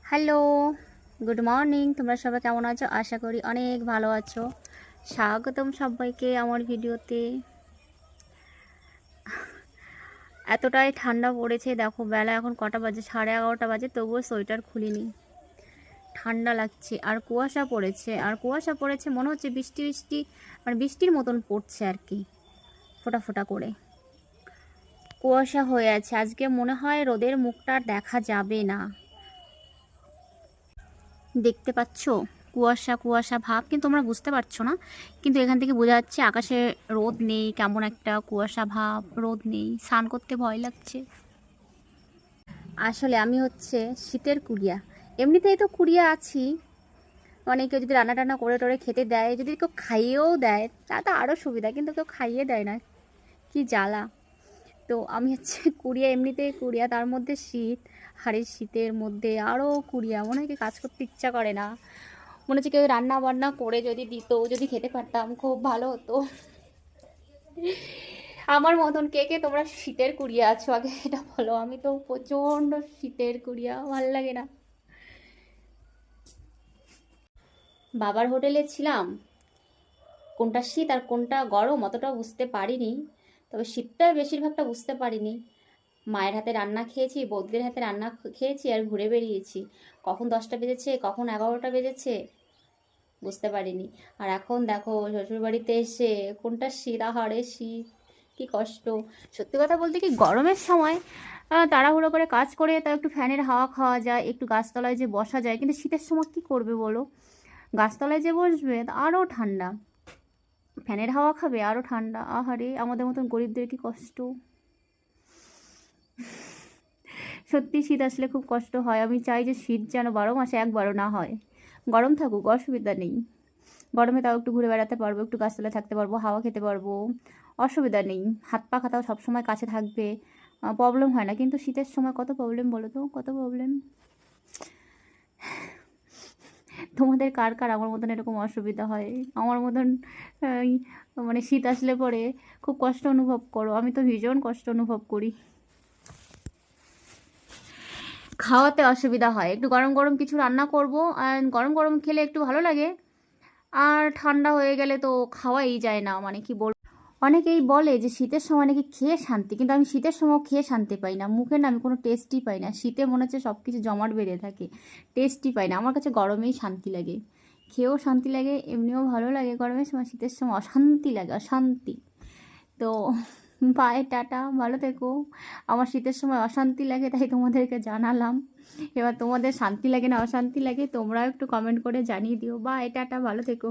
Hello, good morning. তোমরা সবাই কেমন আছো? আশা করি অনেক ভালো আছো। স্বাগতম সবাইকে আমার ভিডিওতে। এতটাই ঠান্ডা পড়েছে, দেখো বেলা এখন কটা বাজে, 11:30 বাজে, তবুও সোয়েটার খুলিনি। ঠান্ডা লাগছে আর কুয়াশা পড়েছে, মনে হচ্ছে বৃষ্টি বৃষ্টি, মানে বৃষ্টির মতন পড়ছে আর কি, ফোঁটা ফোঁটা করে কুয়াশা হয়ে আছে। আজকে মনে হয় রোদের মুখটা আর দেখা যাবে না। দেখতে পাচ্ছো কুয়াশা কুয়াশা ভাব, কিন্তু তোমরা বুঝতে পারছো না, কিন্তু এখান থেকে বোঝা যাচ্ছে আকাশে রোদ নেই, কেমন একটা কুয়াশা ভাব, রোদ নেই, স্নান করতে ভয় লাগছে। আসলে আমি হচ্ছে শীতের কুড়িয়া, এমনিতেই তো কুড়িয়া আছি। অনেকে যদি রান্না টান্না করে টোরে খেতে দেয়, যদি কেউ খাইয়েও দেয় তা তো আরও সুবিধা, কিন্তু কেউ খাইয়ে দেয় না, কি জ্বালা। তো আমি হচ্ছে কুড়িয়া, এমনিতেই কুড়িয়া, তার মধ্যে শীত, আর এই শীতের মধ্যে আরও কুড়িয়া, মনে হয় কি কাজ করতে ইচ্ছা করে না। মনে হচ্ছে কেউ রান্না বান্না করে যদি দিত, যদি খেতে পারতাম খুব ভালো হতো। আমার মতন কে কে তোমরা শীতের কুড়িয়া আছো আগে এটা বলো। আমি তো প্রচণ্ড শীতের কুড়িয়া, ভাল লাগে না। বাবার হোটেলে ছিলাম, কোনটা শীত আর কোনটা গরম অতটা বুঝতে পারিনি, তবে শীতটা বেশিরভাগটা বুঝতে পারিনি। মায়ের হাতে রান্না খেয়েছি, বৌদিদের হাতে রান্না খেয়েছি, আর ঘুরে বেরিয়েছি। কখন 10টা বেজেছে, কখন 11টা বেজেছে বুঝতে পারিনি। আর এখন দেখো শ্বশুরবাড়িতে এসে কোনটা শীত, আহারে শীত, কি কষ্ট। সত্যি কথা বলতে কি, গরমের সময় তাড়াহুড়ো করে কাজ করে তা একটু ফ্যানের হাওয়া খাওয়া যায়, একটু গাছতলায় যে বসা যায়, কিন্তু শীতের সময় কি করবে বলো? গাছতলায় যে বসবে আরও ঠান্ডা, ফ্যানের হাওয়া খাবে আরও ঠান্ডা, আহারে আমাদের মতন গরিবদের কি কষ্ট। সত্যি শীত আসলে খুব কষ্ট হয়। আমি চাই যে শীত যেন 12 মাসে একবারও না হয়। গরম থাকুক, অসুবিধা নেই, গরমে তাও একটু ঘুরে বেড়াতে পারবো, একটু গাছতলায় থাকতে পারবো, হাওয়া খেতে পারবো, অসুবিধা নেই। হাত পা খাতাও সবসময় কাছে থাকবে, প্রবলেম হয় না। কিন্তু শীতের সময় কত প্রবলেম বলো তো, কত প্রবলেম। তোমাদের কার কার আমার মতন এরকম অসুবিধা হয়? আমার মতন মানে শীত আসলে পরে খুব কষ্ট অনুভব করো? আমি তো ভীষণ কষ্ট অনুভব করি। খাওয়াতে অসুবিধা হয়, একটু গরম গরম কিছু রান্না করব, আর গরম গরম খেলে একটু ভালো লাগে, আর ঠান্ডা হয়ে গেলে তো খাওয়াই যায় না, মানে কি বল। অনেকেই বলে যে শীতের সময় নাকি খেয়ে শান্তি, কিন্তু আমি শীতের সময় খেয়ে শান্তি পাই না, মুখে না আমি কোনো টেস্টই পাই না। শীতে মনে হচ্ছে সব কিছু জমাট বেঁধে থাকে, টেস্টই পাই না। আমার কাছে গরমেই শান্তি লাগে, খেয়েও শান্তি লাগে, এমনিও ভালো লাগে গরমের সময়। শীতের সময় অশান্তি লাগে, অশান্তি। তো বাই, টাটা, ভালো থেকো। আমার শীতের সময় অশান্তি লাগে, তাই তোমাদেরকে জানালাম। এবার তোমাদের শান্তি লাগে না অশান্তি লাগে, তোমরাও একটু কমেন্ট করে জানিয়ে দিও। বাই, টাটা, ভালো থেকো।